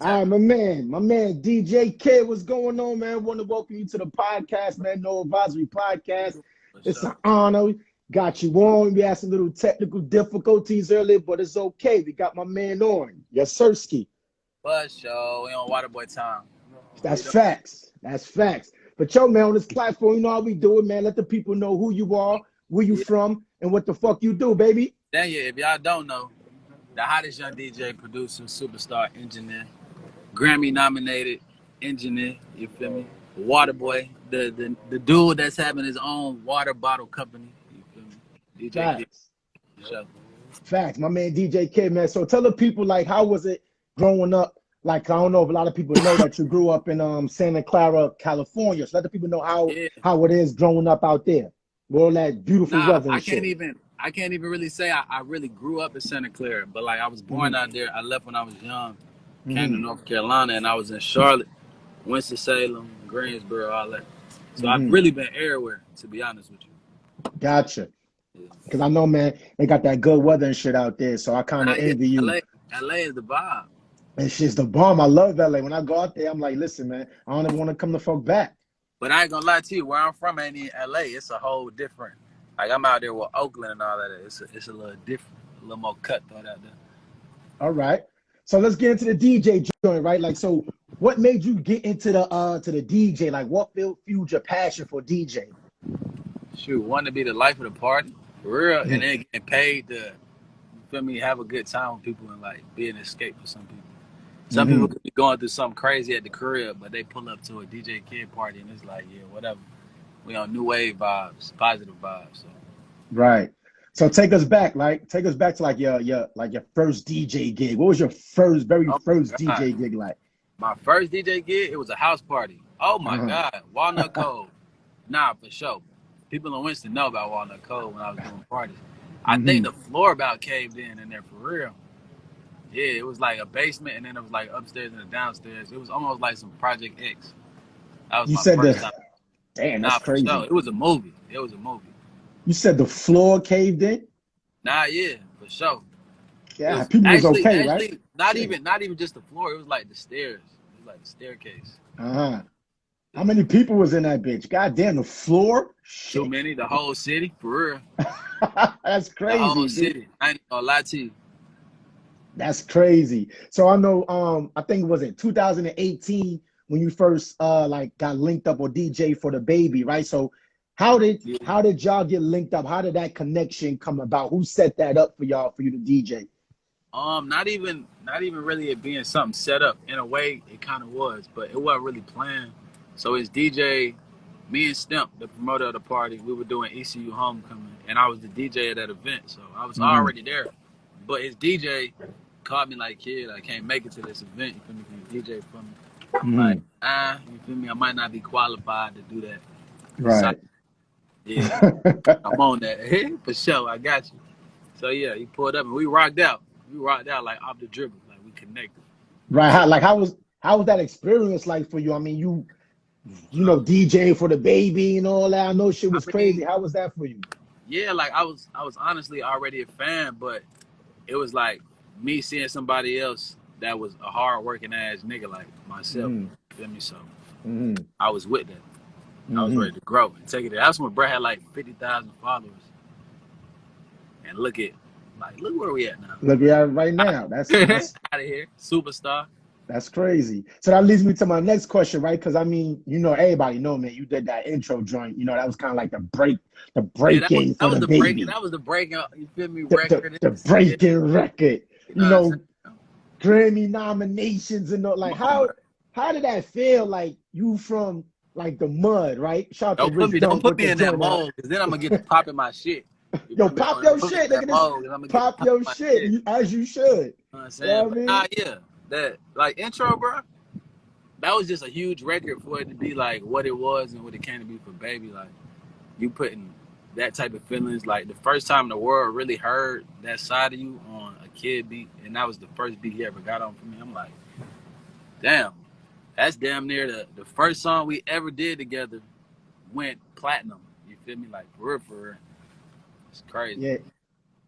All right, my man, DJ Kid, what's going on, man? Want to welcome you to the podcast, man. No Advisory Podcast. It's an honor. Got you on. We had some little technical difficulties earlier, but it's okay. We got my man on. Yes, Sirski. For sure. We on Waterboi time. That's facts. That's facts. But yo, man, on this platform, you know how we do it, man. Let the people know who you are, where you from, and what the fuck you do, baby. Then yeah, if y'all don't know, the hottest young DJ, producer, superstar, engineer, Grammy nominated engineer, you feel me? Waterboi, the dude that's having his own water bottle company, you feel me? DJ Kid. Facts. Sure. Facts. My man DJ Kid, man. So tell the people, like, how was it growing up? Like, I don't know if a lot of people know that you grew up in Santa Clara, California. So let the people know how it is growing up out there. With all that beautiful weather and I shit. can't even really say I really grew up in Santa Clara, but like I was born out there. I left when I was young, came to North Carolina, and I was in Charlotte, Winston-Salem, Greensboro, all that. So I've really been everywhere, to be honest with you. Gotcha. Because I know, man, they got that good weather and shit out there. So I kind of envy you. LA is the vibe. It's just the bomb. I love LA. When I go out there, I'm like, listen, man, I don't ever want to come the fuck back. But I ain't gonna lie to you, where I'm from ain't in LA. It's a whole different. Like I'm out there with Oakland and all that. It's a little different, a little more cutthroat out there. All right. So let's get into the DJ joint, right? Like, so what made you get into the DJ? Like, what fueled your passion for DJ? Shoot, wanting to be the life of the party, for real, and then getting paid to, you feel me, have a good time with people and like be an escape for some people. Some people could be going through something crazy at the crib, but they pull up to a DJ Kid party and it's like, yeah, whatever. We on new wave vibes, positive vibes. So. Right. So take us back, like take us back to like your first DJ gig. What was your very first DJ gig like? My first DJ gig, it was a house party. Oh my God, Walnut Cove. Nah, for sure. People in Winston know about Walnut Cove when I was doing parties. I think the floor about caved in there for real. Yeah, it was like a basement, and then it was like upstairs and downstairs. It was almost like some Project X. That was my first time. Damn, that's crazy. Sure. It was a movie. It was a movie. You said the floor caved in? Nah, yeah, for sure. Yeah, people was okay, right? Not even just the floor. It was like the stairs. It was like the staircase. How many people was in that bitch? God damn, the floor? Shit. Too many. The whole city, for real. That's crazy. The whole city. I ain't gonna lie to you. That's crazy. So I know, I think it was in 2018 when you first like got linked up or DJ for Dababy, right? So how did y'all get linked up? How did that connection come about? Who set that up for y'all for you to DJ? Not even really it being something set up. In a way, it kind of was, but it wasn't really planned. So it's DJ, me and Stimp, the promoter of the party. We were doing ECU Homecoming, and I was the DJ at that event, so I was already there. But his DJ called me like, kid, I can't make it to this event. You feel me? Can you DJ for me? I'm like, you feel me? I might not be qualified to do that. Right. So, yeah, I'm on that. For sure, I got you. So yeah, he pulled up and we rocked out. We rocked out like off the dribble, like we connected. Right. How was that experience like for you? I mean, you know, DJing for Dababy and all that. I know shit was crazy. How was that for you? Yeah, like I was honestly already a fan, but it was like me seeing somebody else that was a hard working ass nigga like myself. You feel me? So I was with that. I was ready to grow and take it there. That's when Brett had like 50,000 followers. And look where we at now. Look where we at right now. That's out of here. Superstar. That's crazy. So that leads me to my next question, right? Because I mean, you know, everybody know, man, you did that intro joint. You know, that was kind of like the break in for Dababy. That was the break, you feel me, record. The break-in record. You know, Grammy nominations and all. Like, how did that feel? Like, you from like the mud, right? Shout out to Rich don't put me in that mold, because then I'm gonna get to popping my shit. Yo, pop your shit, nigga. Pop your shit, as you should. You know what I'm saying? You know what I mean? That like intro, bro. That was just a huge record for it to be like what it was and what it came to be for Baby. Like you putting that type of feelings. Like the first time the world really heard that side of you on a Kid beat, and that was the first beat he ever got on for me. I'm like, damn, that's damn near the first song we ever did together went platinum. You feel me? Like for real. It's crazy. Yeah.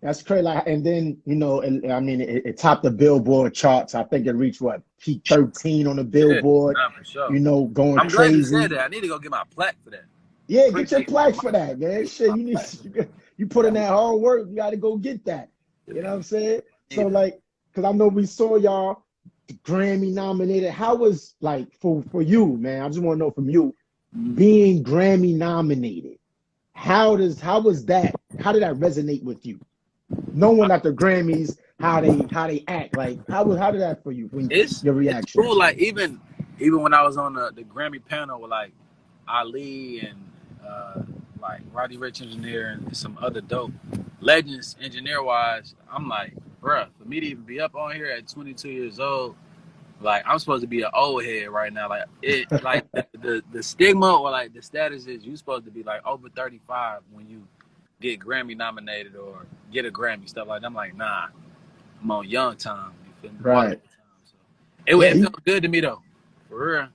That's crazy. Like, and then, you know, I mean, it topped the Billboard charts. I think it reached what, peak 13 on the Yeah, Billboard, nah, for sure. you know, going I'm glad you said crazy. that. I need to go get my plaque for that. Yeah, get your Appreciate you plaques for reminding that, man. me. Shit, My you need plaque. you put in that hard work. You got to go get that. You know what I'm saying? So Either. like, because I know we saw y'all Grammy nominated. How was like for you, man? I just want to know from you being Grammy nominated. How was that? How did that resonate with you? Knowing that the Grammys, how they act, like how did that for you when your It's reaction? cool. Like even when I was on the Grammy panel with like Ali and like Roddy Ricch Engineer and some other dope legends engineer wise, I'm like, bruh, for me to even be up on here at 22 years old, like I'm supposed to be an old head right now. Like like the stigma or like the status is you supposed to be like over 35 when you get Grammy nominated or get a Grammy stuff like that. I'm like, nah, I'm on young time. You feel me? Right. So Yeah. it felt good to me though, for real.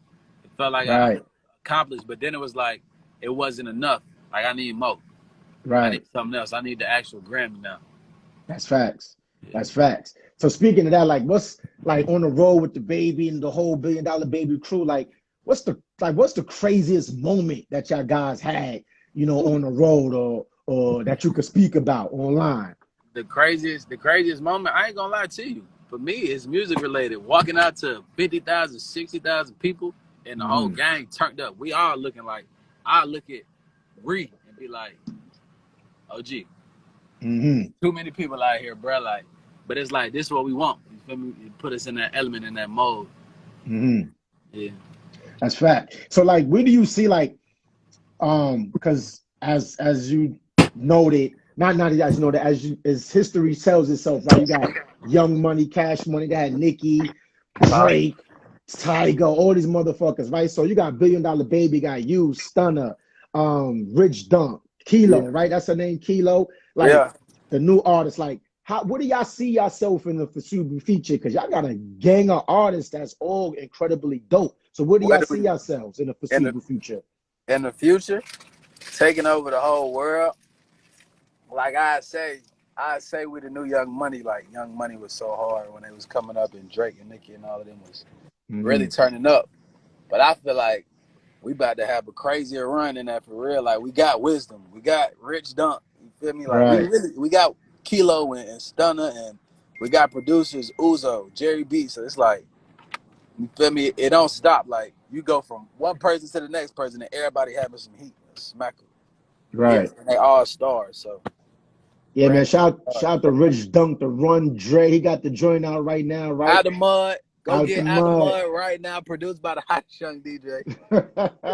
It felt like I Right. accomplished, but then it was like it wasn't enough. Like I need more. I Right. need something else. I need the actual Grammy now. That's facts. Yeah. That's facts. So speaking of that, like what's like on the road with the baby and the whole Billion Dollar Baby crew, like what's the craziest moment that y'all guys had, you know, on the road or that you could speak about online? The craziest moment, I ain't gonna lie to you. For me, it's music related. Walking out to 50,000, 60,000 people and the whole gang turned up. We all looking like, I look at Ree and be like, oh gee, too many people out here, bro. Like, but it's like this is what we want. You feel me? It put us in that element, in that mode. Yeah. That's fact. So like where do you see like because as you noted, not that you guys know that as history tells itself, right? You got Young Money, Cash Money, that had Nicki, Drake, Tyga, all these motherfuckers, right? So you got Billion Dollar Baby, got you, Stunner, Rich Dunk, Kilo, right? That's her name, Kilo. Like the new artists, like what do y'all see yourself in the foreseeable future? Because y'all got a gang of artists that's all incredibly dope. So where do y'all see yourselves in the foreseeable future? In the future, taking over the whole world. Like I say we the new Young Money. Like Young Money was so hard when they was coming up, and Drake and Nicki and all of them was really turning up. But I feel like we about to have a crazier run in that for real. Like we got Wisdom, we got Rich Dunk. You feel me? Like we got Kilo and Stunner, and we got producers Uzo, Jerry B. So it's like, you feel me? It don't stop. Like you go from one person to the next person, and everybody having some heat, smack them. Right. Yeah, and they all stars. So yeah, man. Shout to Rich Dunk, the Run Dre. He got the joint out right now, right? Out the Mud. Go Out get the Out the Mud. Mud right now, produced by the hottest young DJ.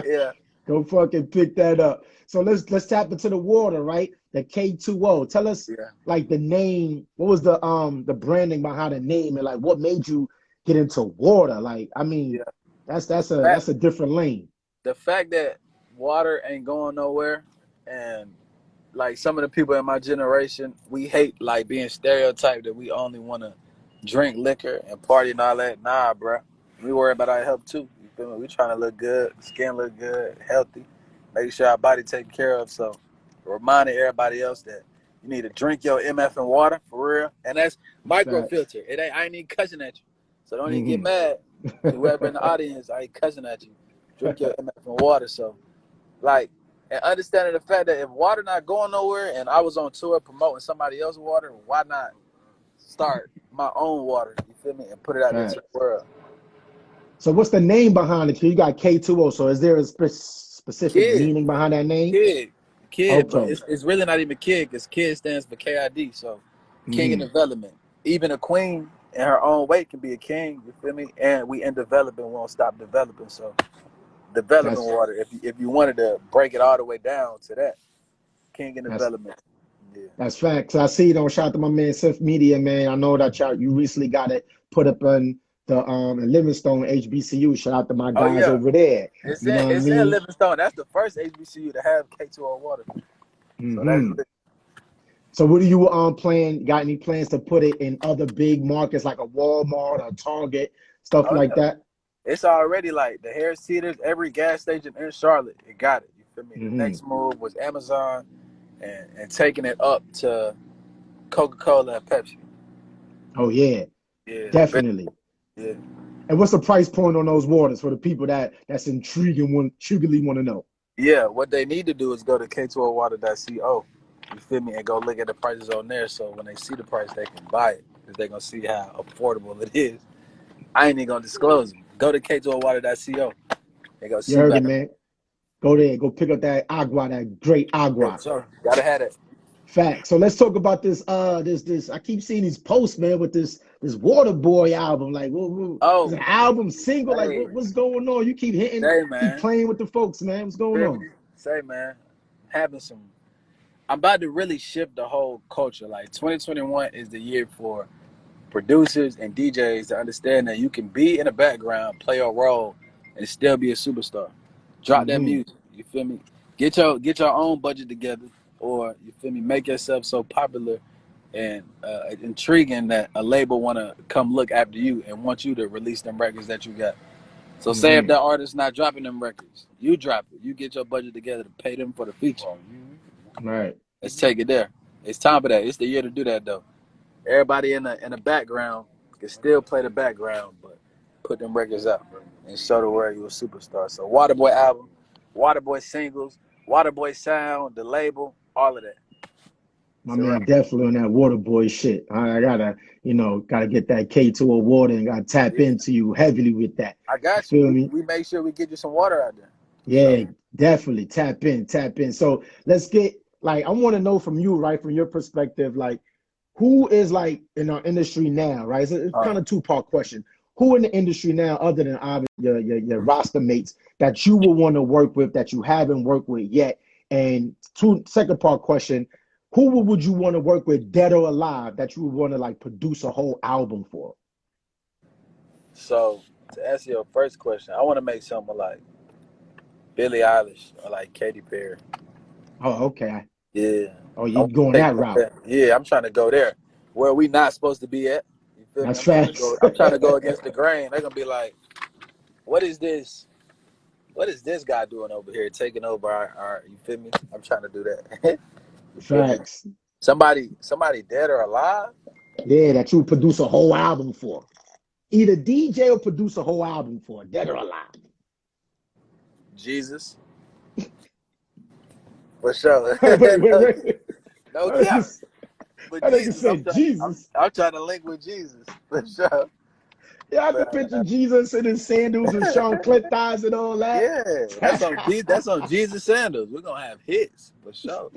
Yeah. Go fucking pick that up. So let's tap into the water, right? The K2O. Tell us like the name. What was the branding behind the name, and like what made you get into water? Like, I mean, that's a different lane. The fact that water ain't going nowhere, and like some of the people in my generation, we hate like being stereotyped that we only want to drink liquor and party and all that. Nah, bro. We worry about our health too. You feel me? We trying to look good, skin look good, healthy, make sure our body taken care of. So reminding everybody else that you need to drink your MF and water for real. And that's microfilter. I ain't even cussing at you. So don't even get mad. Whoever in the audience, I ain't cussing at you. Drink your MF and water. So like, and understanding the fact that if water not going nowhere and I was on tour promoting somebody else's water, why not start my own water, you feel me, and put it out into the world. So what's the name behind it? You got K2O, so is there a specific meaning behind that name? Kid, but it's really not even kid, because kid stands for KID, so King in Development. Even a queen in her own way can be a king, you feel me, and we in development, we won't stop developing, so development water, if you wanted to break it all the way down to that, King in Development. Yeah. That's facts. I see. Shout out to my man Sif Media, man. I know that you recently got it put up in the Livingstone HBCU. Shout out to my guys over there. It's you know in Livingstone. That's the first HBCU to have K2O water. So that's lit. So what do you plan? Got any plans to put it in other big markets like a Walmart or Target, stuff like that? It's already like the Harris Teeters, every gas station in Charlotte, it got it. You feel me? The next move was Amazon and taking it up to Coca-Cola and Pepsi. Oh yeah, Yeah, definitely. yeah. And what's the price point on those waters for the people that's intriguingly want to know? Yeah, what they need to do is go to k2owater.co. You feel me? And go look at the prices on there. So when they see the price, they can buy it because they're gonna see how affordable it is. I ain't even gonna disclose them. Go to k2owater.co. They go You see heard it, better. man. Go there, go pick up that agua, that great Yeah, agua. sure. Gotta have it. Fact. So let's talk about this. This. I keep seeing these posts, man, with this Waterboi album. Like, is Oh, it an album single? Like, hey, what's going on? You say keep man. playing with the folks, man. What's going Feel on? me? Say man. Having some. I'm about to really shift the whole culture. Like 2021 is the year for producers and DJs to understand that you can be in the background, play a role, and still be a superstar. Drop that Mm-hmm. music. You feel me? Get your own budget together, or you feel me? Make yourself so popular and intriguing that a label want to come look after you and want you to release them records that you got. So say if Mm-hmm. that artist not dropping them records, you drop it. You get your budget together to pay them for the feature. Right. Let's take it there. It's time for that. It's the year to do that though. Everybody in the background can still play the background, but put them records out and show the world you a superstar. So Waterboi album, Waterboi singles, Waterboi sound, the label, all of that. My So man definitely on that Waterboi shit. I gotta get that K2O water and gotta tap yeah, into you heavily with that. I You got you. feel me? We make sure we get you some water out there. For sure. Yeah, definitely tap in, tap in. So let's get like I want to know from you, right, from your perspective, like who is like in our industry now, right? It's Uh, kind of two-part question. Who in the industry now, other than obviously your roster mates, that you will want to work with that you haven't worked with yet? And second part question, who would you want to work with, dead or alive, that you would want to like produce a whole album for? so to answer your first question, I want to make something like Billie Eilish or like Katy Perry. Oh, okay. Yeah. Oh, I you want going to take that it route? there. Yeah, I'm trying to go there. Where we not supposed to be at. You feel me? That's facts. I'm trying to go against the grain. They're gonna be like, what is this? What is this guy doing over here? Taking over our you feel me? I'm trying to do that. You feel me? Facts. Somebody dead or alive? Yeah, that you produce a whole album for. Either DJ or produce a whole album for, dead or alive. Jesus. For sure. Wait. No That cap. nigga, But that nigga Jesus, said Jesus. I'm trying to link with Jesus. For sure. Yeah, I can But, picture Jesus in his sandals and Sean Clint thighs and all that. yeah, that's on Jesus sandals. We're gonna have hits for sure.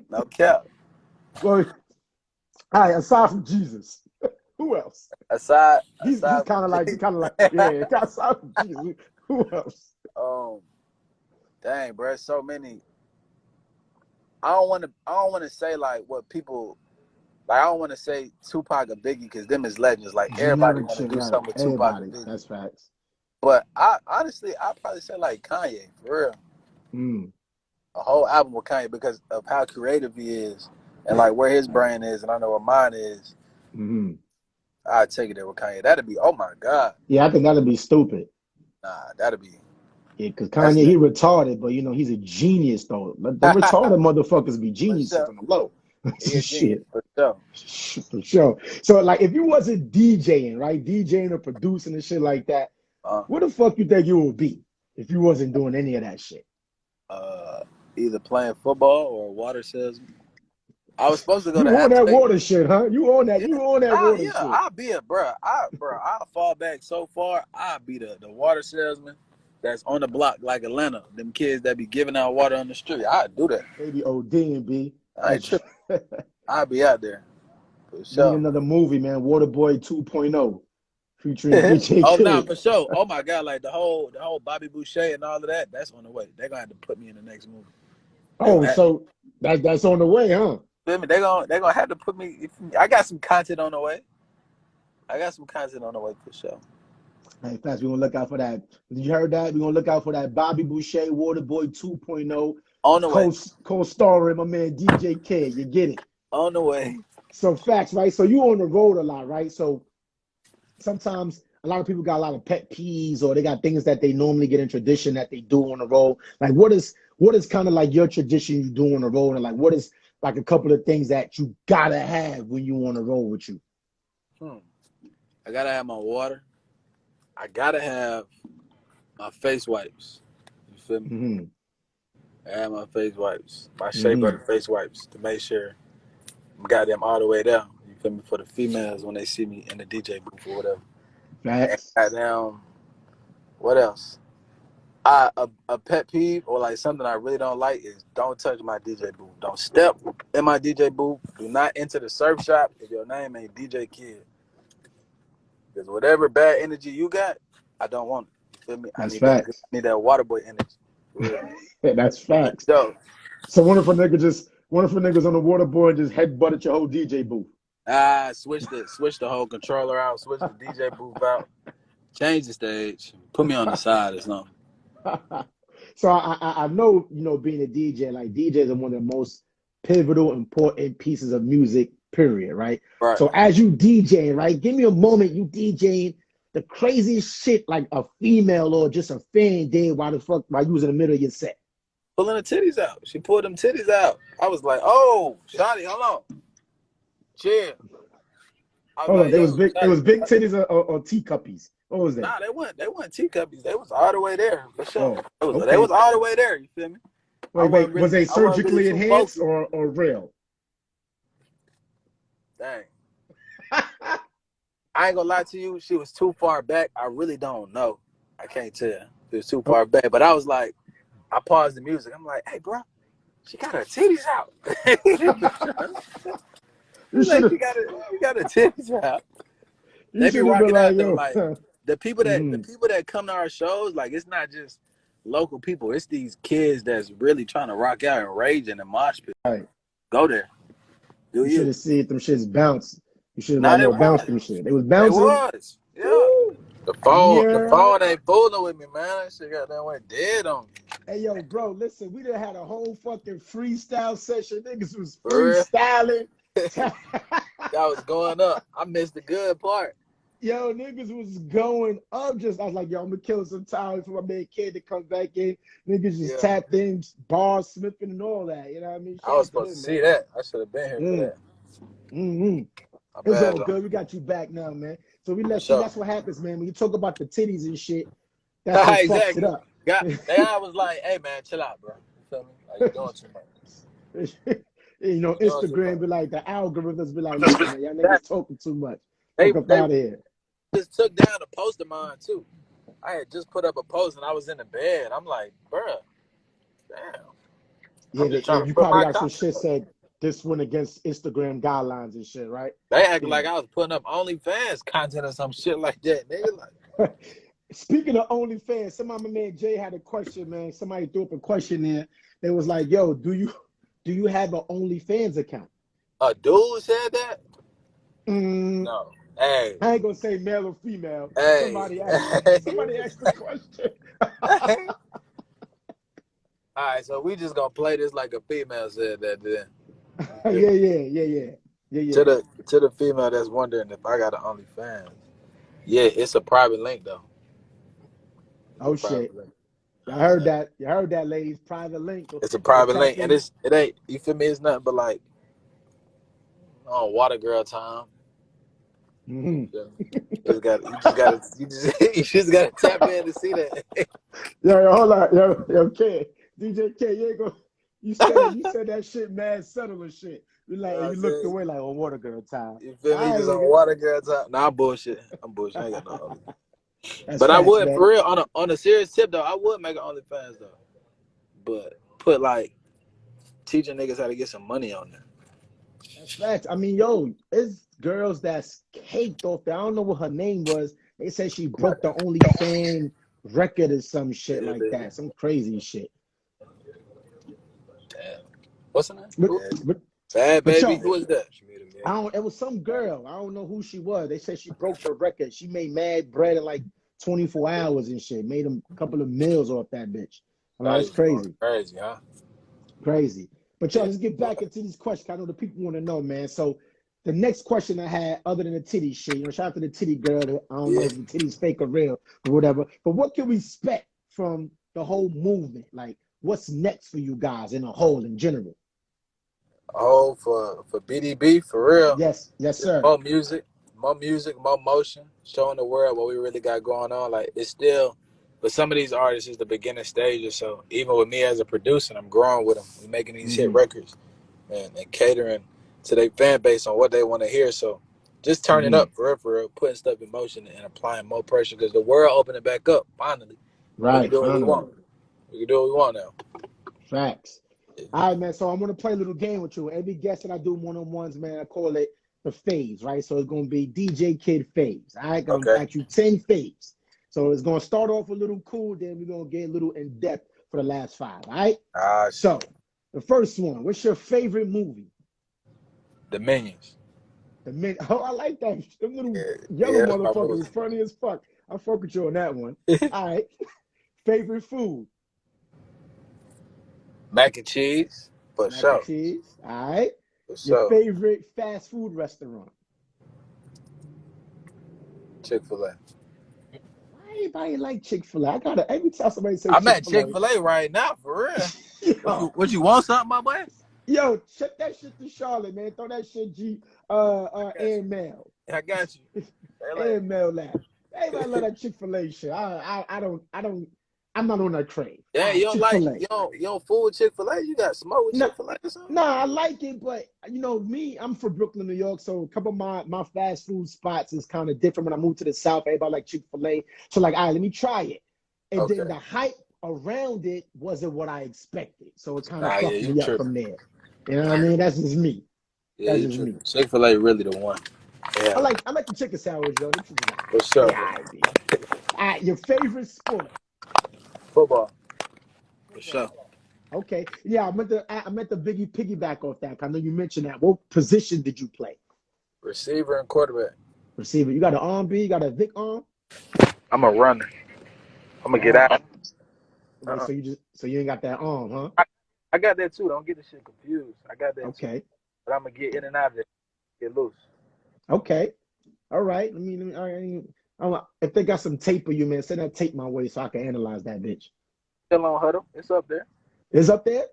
No cap. Well, all right, aside from Jesus, who else? Aside He's aside kind of from like, Jesus. yeah, aside from Jesus, who else? um, dang, bro, so many. I don't want to say like what people like. I don't want to say Tupac or Biggie because them is legends. Like everybody Generic want to shit, do right? something with Tupac or Everybody, Biggie. that's facts. But I honestly, I probably say like Kanye for real. Mm. A whole album with Kanye because of how creative he is and like where his brain is, and I know where mine is. Mm-hmm. I'd take it there with Kanye. That'd be oh my god. Yeah, I think that'd be stupid. Nah, that'd be Yeah, because that's Kanye, the he retarded, but he's a genius though. Let the for retarded motherfuckers be geniuses sure. on the low. He a genius Shit. for sure. For sure. So like if you wasn't DJing, right? DJing or producing and shit like that, Uh, what the fuck you think you would be if you wasn't doing any of that shit? uh, either playing football or water salesman. I was supposed to go You to on that Appalachian. water shit, huh? Yeah, You on that water yeah. shit. I'll be a bruh. I'll fall back so far. I'll be the water salesman that's on the block like Atlanta. Them kids that be giving out water on the street. I'll do that. Maybe OD and B. I ain't tripping. I'll be out there for We need sure. another movie, man. Waterboy 2.0 featuring DJ Oh nah, Kid. for sure. Oh my god, like the whole Bobby Boucher and all of that. That's on the way. They're gonna have to put me in the next movie. They Oh, gonna have, so that's on the way, huh? feel me? They gonna have to put me. I got some content on the way. I got some content on the way for sure. Hey, fast, we're gonna look out for that. You heard that? We're gonna look out for that Bobby Boucher Waterboy 2.0 On the way. co-starring my man DJ Kid. You get it? On the way. So facts, right? So you on the road a lot, right? So sometimes a lot of people got a lot of pet peeves or they got things that they normally get in tradition that they do on the road. Like what is kind of like your tradition you do on the road, and like what is like a couple of things that you gotta have when you want to roll with you? I gotta have my water. I gotta have my face wipes. You feel me? Mm-hmm. I have my face wipes, my shea Mm-hmm. butter face wipes to make sure I'm goddamn all the way down. You feel me? For the females when they see me in the DJ booth or whatever. And Facts. goddamn, what else? A pet peeve or like something I really don't like is don't touch my DJ booth. Don't step in my DJ booth. Do not enter the surf shop if your name ain't DJKID. Because whatever bad energy you got, I don't want it. You feel me? That's I facts. need that Waterboi energy. Yeah. That's facts. So, One of a niggas on the water board just headbutted your whole DJ booth. switch the whole controller out, switch the DJ booth out, change the stage, put me on the side or something. So I know, you know, being a DJ, like DJs are one of the most pivotal, important pieces of music, period, right? Right. So as you DJing, right, give me a moment you DJing the craziest shit like a female or just a fan did while you was in the middle of your set. Pulling the titties out. She pulled them titties out. I was like, oh, Shotty, hold on. Chill. Hold on, it was big titties or teacuppies. What was that? Nah, they weren't teacuppies. They was all the way there for sure. Oh, They was all the way there. You feel me? Wait, was they surgically enhanced or real? Dang. I ain't gonna lie to you. She was too far back. I really don't know. I can't tell. It was too far back. But I was like, I paused the music. I'm like, hey, bro, she got her titties out. She got her titties out. They be rocking out though. Like the people that come to our shows, like it's not just local people. It's these kids that's really trying to rock out and rage in the mosh pit. Right. Go there. You should have seen them shits bounce. You should have bounced them shit. They was bouncing. They was. Yeah. Woo. The phone ain't fooling with me, man. That shit got that went dead on me. Hey, yo, bro, listen, we done had a whole fucking freestyle session. Niggas was freestyling. That was going up. I missed the good part. Yo, niggas was going up. I was like, yo, I'm gonna kill some time for my man Kid to come back in. Niggas just tapped in, bars, smithing, and all that. You know what I mean? I was supposed to see that. I should have been here for that. Mm-hmm. It's all good. We got you back now, man. So that's what happens, man. When you talk about the titties and shit, that's what fucks it up. I was like, hey, man, chill out, bro. You feel me? Like, you're doing too much. You know, Instagram be like, the algorithms be like, listen, man, y'all niggas talking too much. Fuck up out of here. Just took down a post of mine, too. I had just put up a post, and I was in the bed. I'm like, bro, damn. Yeah, you probably got some shit said, this went against Instagram guidelines and shit, right? They acted like I was putting up OnlyFans content or some shit like that, nigga. Like, speaking of OnlyFans, somebody, my man Jay had a question, man. Somebody threw up a question there. They was like, yo, do you have an OnlyFans account? A dude said that? No. Hey. I ain't gonna say male or female. Hey. Somebody asked the question. All right, so we just gonna play this like a female said that then. Yeah. To the female that's wondering if I got an OnlyFans. Yeah, it's a private link though. Oh shit. I heard that. You heard that, ladies. Private link. It's a private link, and it ain't. You feel me? It's nothing but like, water girl time. Mm-hmm. You just gotta tap in to see that. Yo, hold on, yo, K, DJ K, you ain't go. You said that shit mad subtle and shit. You looked away like on water girl time. You feel me? Just on water girl time. Nah, I'm bullshit. I ain't got no. But facts, I would, man. for real, on a serious tip though, I would make an OnlyFans though. But put like teaching niggas how to get some money on there. That's facts. I mean, yo, it's girls that's caked off there. I don't know what her name was. They said she broke the OnlyFans record or some shit like that. Some crazy shit. Damn. What's her name? Bad baby. Who is that? It was some girl. I don't know who she was. They said she broke the record. She made mad bread in like 24 hours and shit. Made a couple of meals off that bitch. That's crazy. Crazy, huh? Crazy. But y'all, let's get back into these questions. I know the people want to know, man. So the next question I had, other than the titty shit, shout out to the titty girl. I don't know if the titty's fake or real or whatever. But what can we expect from the whole movement? Like, what's next for you guys in a whole, in general? Oh, for BDB, for real. Yes, yes, Just sir. more music, more motion, showing the world what we really got going on. Like it's still, but some of these artists is the beginning stages. So even with me as a producer, I'm growing with them. We making these hit records and catering to their fan base on what they want to hear. So just turning up for real, putting stuff in motion and applying more pressure because the world opening back up finally. We can Right, do what we finally. want. We can do what we want now. Facts. All right, man. So I'm gonna play a little game with you. Every guest that I do one-on-ones, man, I call it the faves, right? So it's gonna be DJ KID faves. All right, gonna Okay. ask you 10 faves. So it's gonna start off a little cool, then we're gonna get a little in depth for the last 5. All right. So the first one, what's your favorite movie? The Minions. The Min. Oh, I like that. Them little Yeah, yellow that's my motherfuckers movie. is funny as fuck. I fuck with you on that one. All right. Favorite food? Mac and cheese, for Mac and sure. cheese. All right. For Your sure. favorite fast food restaurant? Chick-fil-A. Why everybody like Chick-fil-A? I gotta every time somebody say I'm at Chick-fil-A. Chick-fil-A right now, for real. Yo, What you want something, my boy? yo, check that shit to Charlotte, man. Throw that shit and mail. I got you. And mail that. Everybody love that Chick-fil-A shit. I'm not on that crave. Yeah, you don't like Chick-fil-A. you don't fool with Chick-fil-A? You got smoke with Chick-fil-A or something? Nah, I like it, but you know me, I'm from Brooklyn, New York, so a couple of my fast food spots is kind of different. When I moved to the South, everybody like Chick-fil-A, so like, all right, let me try it, and then the hype around it wasn't what I expected, so it kind of fucked me up from there. You know what I mean? That's just me. Yeah, that's just me. Chick-fil-A really the one. Yeah. I like the chicken sandwich, yo. For sure. Yeah, your favorite sport? Football. For sure. Okay. Yeah, I meant to Biggie piggyback off that. I know you mentioned that. What position did you play? Receiver and quarterback. Receiver. You got an arm B? You got a Vic arm? I'm a runner. I'm gonna get out. So you ain't got that arm, huh? I got that too. Don't get the shit confused. I got that okay. too. But I'm gonna get in and out of it. Get loose. Okay. All right. If they got some tape of you, man, send that tape my way so I can analyze that bitch. Still on Huddle. It's up there. It's up there?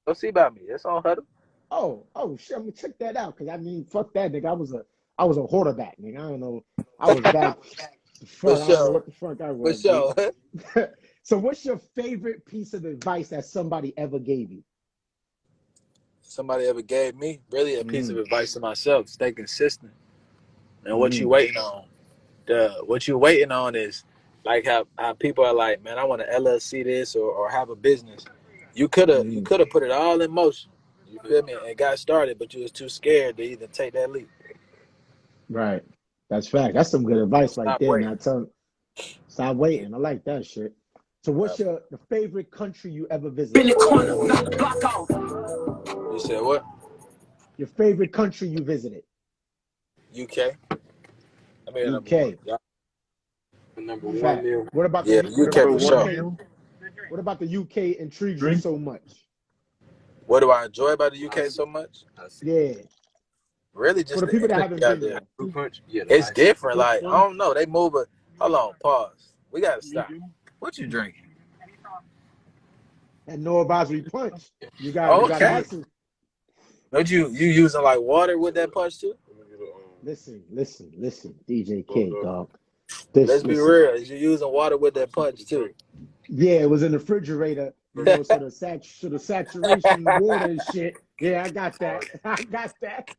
Go see about me. It's on Huddle. Oh shit, I'm gonna check that out. Cause I mean, fuck that, nigga. I was a quarterback, nigga. I don't know. I was back. Fuck, I don't know what the fuck I was. For sure. So what's your favorite piece of advice that somebody ever gave you? Somebody ever gave me really a piece of advice to myself. Stay consistent. And what you waiting on? What you waiting on is like how people are like, man, I want to LLC this or have a business. You could have put it all in motion. You feel me? And got started, but you was too scared to even take that leap. Right. That's fact. That's some good advice right there. Waiting. Now stop waiting. I like that shit. So what's the favorite country you ever visited? In the corner, knock the block off. You said what? Your favorite country you visited? UK. I mean, UK. Number one meal. What about the UK for sure? What about the UK intrigues you so much? What do I enjoy about the UK so much? Yeah. Really, just for the people that haven't been there. It's different. Like I don't know. They move it. Hold on. Pause. We gotta stop. What you drinking? And NoAdvisory punch. You got listen. Don't you using like water with that punch too? Listen, DJKID, dog. Let's be real. Is you using water with that punch too? Yeah, it was in the refrigerator. You know, so the saturation water and shit. Yeah, I got that. Facts.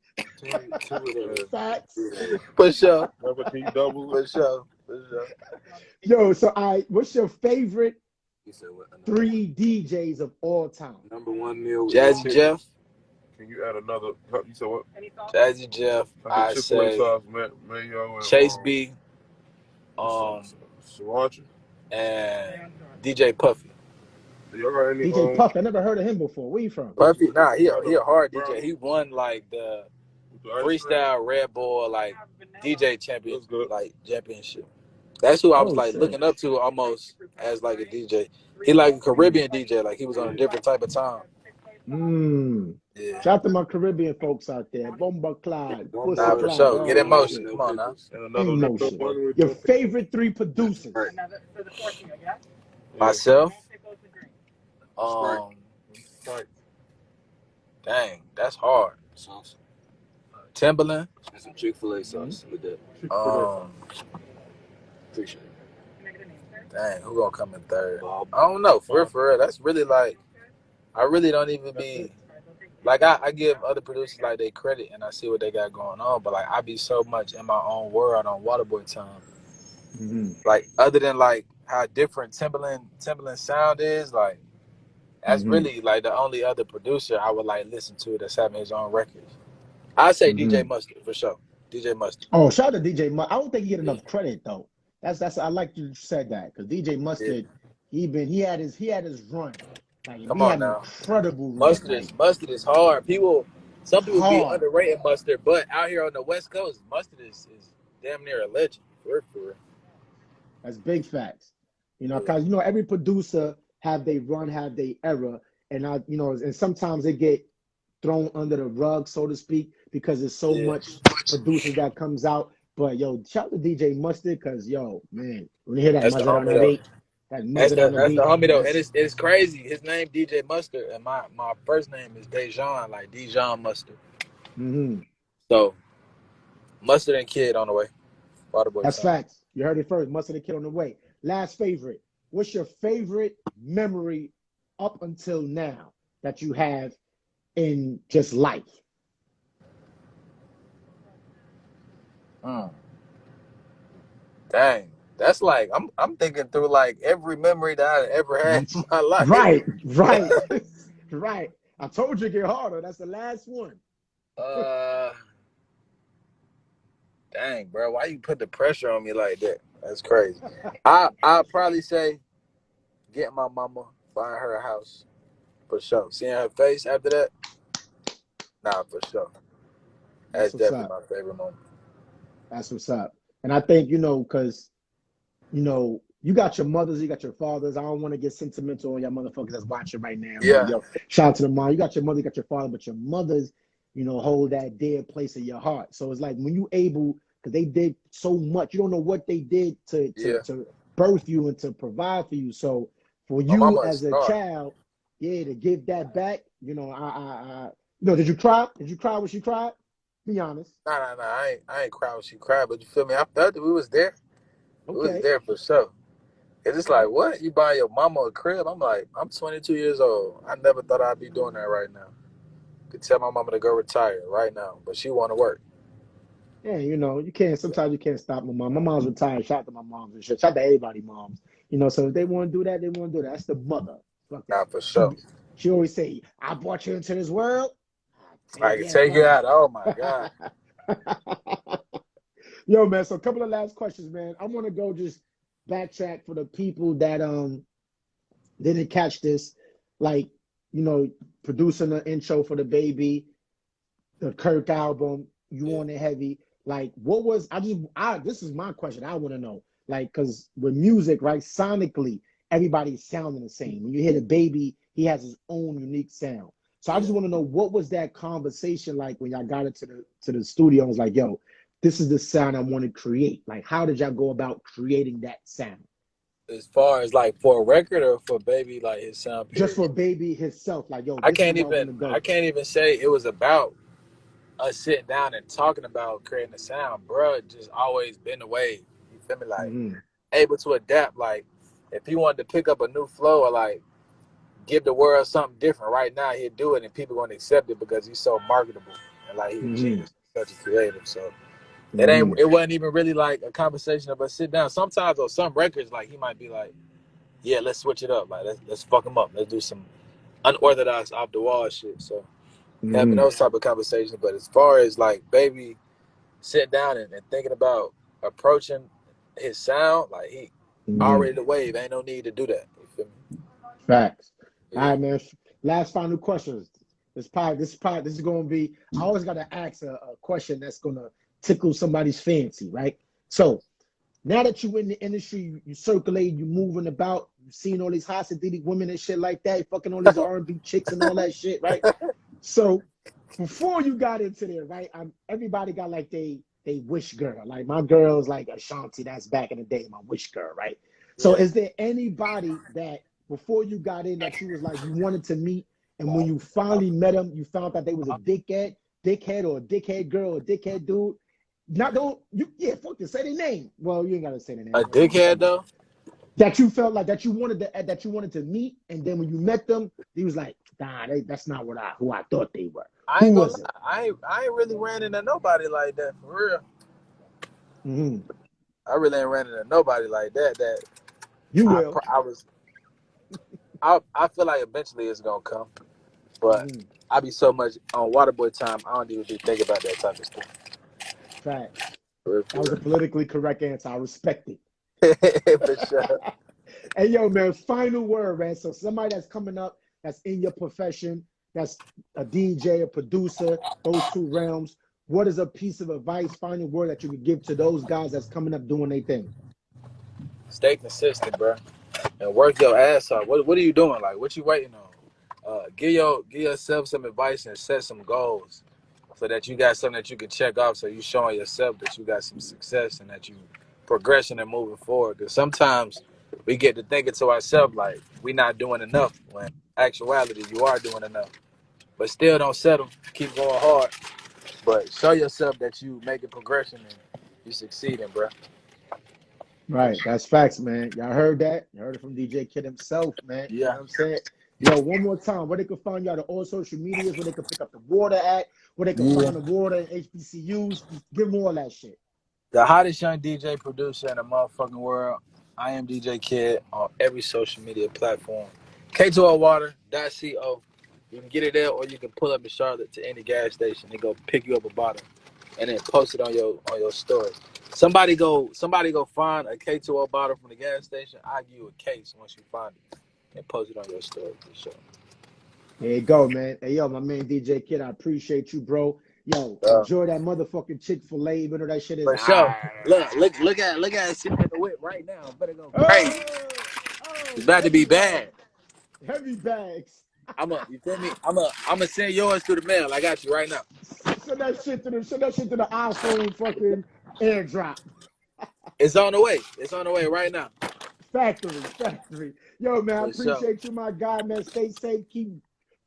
For sure. For sure. Yo, so what's your favorite 3 DJs of all time? Number one meal. Jazzy Jeff. Can you add another? You said what? Jazzy Jeff. I say Chase B. Sriracha. And DJ Puffy. DJ Puffy, I never heard of him before. Where you from? Puffy, nah, he a hard DJ. He won like the freestyle Red Bull like DJ championship. That's who I was like looking up to almost as like a DJ. He like a Caribbean DJ, like he was on a different type of time. Yeah. Shout out to my Caribbean folks out there. Bomba Clyde. Nah, for sure. Get in motion. Come on now. In motion. Your favorite 3 producers? Myself. Dang, that's hard. Sauce. Timberland. And some Chick-fil-A sauce with that. Appreciate it. Dang, who gonna come in third? Bob. I don't know. For real, that's really like, I really don't even be like, I give other producers like they credit and I see what they got going on, but like I be so much in my own world on Waterboi time. Like other than like how different Timberland sound is, like that's really like the only other producer I would like listen to that's having his own records. I say DJ Mustard for sure. DJ Mustard. Oh, shout out to DJ Mustard. I don't think he get enough credit though. That's I like you said that because DJ Mustard, he had his run. Like Come he on had an now. incredible run. Mustard is hard. Some people be Hard. underrating Mustard, but out here on the West Coast, Mustard is damn near a legend. For real. That's big facts. You know, because every producer have they run, have they era, and and sometimes they get thrown under the rug, so to speak, because there's so much producers that comes out. But yo, shout out to DJ Mustard, because man, when you hear that That's Mustard on the beat, That's the homie though, and it's crazy. His name DJ Mustard, and my first name is Dejan, like Dijon Mustard. So Mustard and Kid on the way. Waterboi. That's facts. You heard it first. Mustard and Kid on the way. Last favorite. What's your favorite memory up until now that you have in just life? Dang. That's like I'm thinking through like every memory that I ever had in my life. Right. Right. I told you to get harder. That's the last one. Dang, bro, why you put the pressure on me like that? That's crazy. I'll probably say getting my mama, buying her a house. For sure. Seeing her face after that? Nah, for sure. That's definitely my favorite moment. That's what's up. And I think, because, you got your mothers, you got your fathers. I don't want to get sentimental on y'all motherfuckers that's watching right now. Yeah. Yo, shout out to the mom. You got your mother, you got your father, but your mothers, hold that dear place in your heart. So it's like when you able, because they did so much, you don't know what they did to birth you and to provide for you. So for you as a child, to give that back, did you cry? Did you cry when she cried? Be honest. Nah. I ain't cry when she cried, but you feel me? I felt it. We was there. Okay. We was there for sure. It's just like, what? You buy your mama a crib? I'm like, I'm 22 years old. I never thought I'd be doing that right now. Could tell my mama to go retire right now, but she want to work. Yeah, you can't. Sometimes you can't stop my mom. My mom's retired. Shout out to my moms and shit. Shout out to everybody, moms. So if they want to do that, they want to do that. That's the mother. Nah, for sure. She always say, "I brought you into this world. I can take you out." Oh my god. Yo, man. So a couple of last questions, man. I want to go just backtrack for the people that didn't catch this, like producing the intro for the baby, the Kirk album. You on it heavy. Like, what was this is my question. I want to know, like, because with music, right, sonically, everybody's sounding the same. When you hear the baby, he has his own unique sound. So I just want to know, what was that conversation like when y'all got it to the studio and was like, yo, this is the sound I want to create. Like, how did y'all go about creating that sound? As far as like for a record or for baby, like his sound period? Just for baby himself, like, yo, I can't even say it was about us sitting down and talking about creating a sound. Bruh just always been the way. You feel me? Like able to adapt. Like if he wanted to pick up a new flow or like give the world something different right now, he'd do it and people gonna accept it because he's so marketable and like he's a genius, such a creative. So it wasn't even really like a conversation of us sit down. Sometimes on some records, like he might be like, yeah, let's switch it up. Like let's fuck him up. Let's do some unorthodox off the wall shit. So having those type of conversations. But as far as like baby sitting down and thinking about approaching his sound, like he already the wave. Ain't no need to do that. You feel me? Facts. Yeah. All right, man. Last final questions. This is gonna be, I always gotta ask a question that's gonna tickle somebody's fancy, right? So now that you in the industry, you circulate, you moving about, you seeing all these Hasidic women and shit like that, fucking all these R&B chicks and all that shit, right? So before you got into there, right? Everybody got like they wish girl. Like my girl's like Ashanti, that's back in the day, my wish girl, right? So is there anybody that before you got in that you was like you wanted to meet And when you finally met them, you found out they was a dickhead or a dickhead girl or a dickhead dude. Not don't you fuck this, say their name. Well, you ain't gotta say their name. A dickhead though. That you felt like that you wanted to meet, and then when you met them, he was like, nah, that's not who I thought they were. I ain't gonna lie. I ain't really ran into nobody like that for real. Mm-hmm. I really ain't ran into nobody like that. That you will. I feel like eventually it's gonna come, but I be so much on Waterboi time. I don't even be thinking about that type of stuff. Facts. That was a politically correct answer. I respect it. For sure. Hey, yo, man, final word, man. So somebody that's coming up, that's in your profession, that's a DJ, a producer, those two realms. What is a piece of advice, final word that you could give to those guys that's coming up doing their thing? Stay consistent, bro, and work your ass off. What are you doing? Like, what you waiting on? Give yourself some advice and set some goals so that you got something that you can check off. So you showing yourself that you got some success and that you progressing and moving forward. Because sometimes we get to thinking to ourselves like we not doing enough when in actuality you are doing enough. But still don't settle. Keep going hard. But show yourself that you making progression and you succeeding, bro. Right. That's facts, man. Y'all heard that? You heard it from DJ Kid himself, man. You know Yeah. what I'm saying? Yo, one more time, where they can find you on all social medias, where they can pick up the water at, where they can find the water and HBCUs. Just give them all that shit. The hottest young DJ producer in the motherfucking world. I am DJ Kid on every social media platform. K2OWater.co. You can get it there, or you can pull up in Charlotte to any gas station and go pick you up a bottle, and then post it on your story. Somebody go find a K2O bottle from the gas station. I'll give you a case once you find it and post it on your story for sure. There you go, man. Hey, yo, my man DJ Kid, I appreciate you, bro. Yo, enjoy that motherfucking Chick-fil-A, even though that shit is for sure. Look at it sitting in the whip right now. Better go crazy. It's about to be bad. Heavy bags. You feel me? I'ma send yours through the mail. I got you right now. Send that shit to the iPhone fucking airdrop. It's on the way. It's on the way right now. Factory. Yo, man, I appreciate you, my guy, man. Stay safe. Keep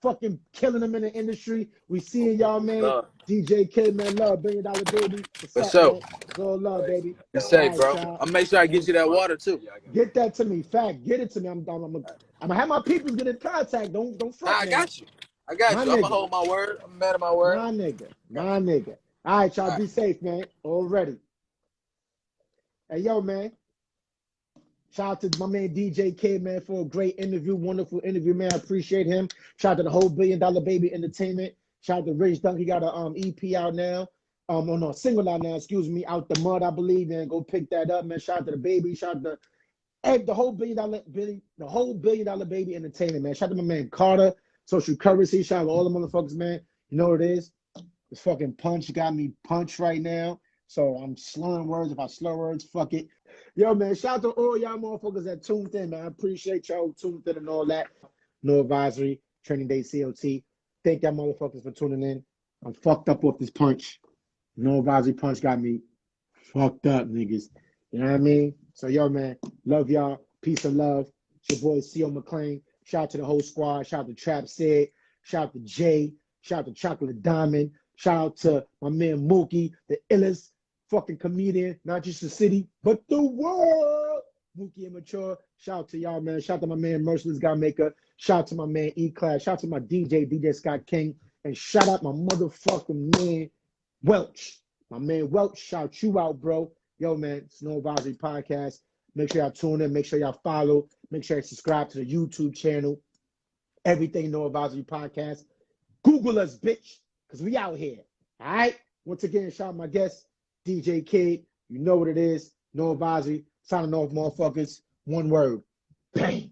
fucking killing them in the industry. We seeing y'all, man. Love. DJ K, man, love. $1 billion baby. What's up, man? It's all love, baby. Be safe, bro. I'll make sure I get you that water, too. Get that to me. Fact. Get it to me. I'm going to have my people get in contact. Don't front. I got you. I'm going to hold my word. I'm mad at my word. My nigga. All right, y'all. Be safe, man. Already. Hey, yo, man. Shout out to my man DJ K, man, for a great interview, wonderful interview, man. I appreciate him. Shout out to the whole $1 billion baby entertainment. Shout out to Rich Dunk. He got a EP out now. No, single out now, excuse me, Out the Mud, I believe, man. Go pick that up, man. Shout out to the baby. Shout out to the whole $1 billion baby entertainment, man. Shout out to my man Carter, Social Currency. Shout out to all the motherfuckers, man. You know what it is? This fucking punch got me punched right now. So I'm slurring words. If I slur words, fuck it. Yo, man, shout out to all y'all motherfuckers that tuned in, man. I appreciate y'all tuned in and all that. No Advisory, Training Day COT. Thank y'all motherfuckers for tuning in. I'm fucked up off this punch. No Advisory punch got me fucked up, niggas. You know what I mean? So, yo, man, love y'all. Peace and love. It's your boy, MrceoMcclain. Shout out to the whole squad. Shout out to Trap Sid. Shout out to Jay. Shout out to Chocolate Diamond. Shout out to my man Mookie, the illest fucking comedian, not just the city, but the world. Mookie Immature. Shout out to y'all, man. Shout out to my man Merciless Guy Maker. Shout out to my man E-Class. Shout out to my DJ Scott King. And shout out my motherfucking man Welch. My man Welch, shout you out, bro. Yo, man, it's No Advisory Podcast. Make sure y'all tune in. Make sure y'all follow. Make sure you subscribe to the YouTube channel. Everything No Advisory Podcast. Google us, bitch, because we out here. All right? Once again, shout out my guest, DJ Kid. You know what it is. No Advisory. Signing off, motherfuckers. One word. Bang.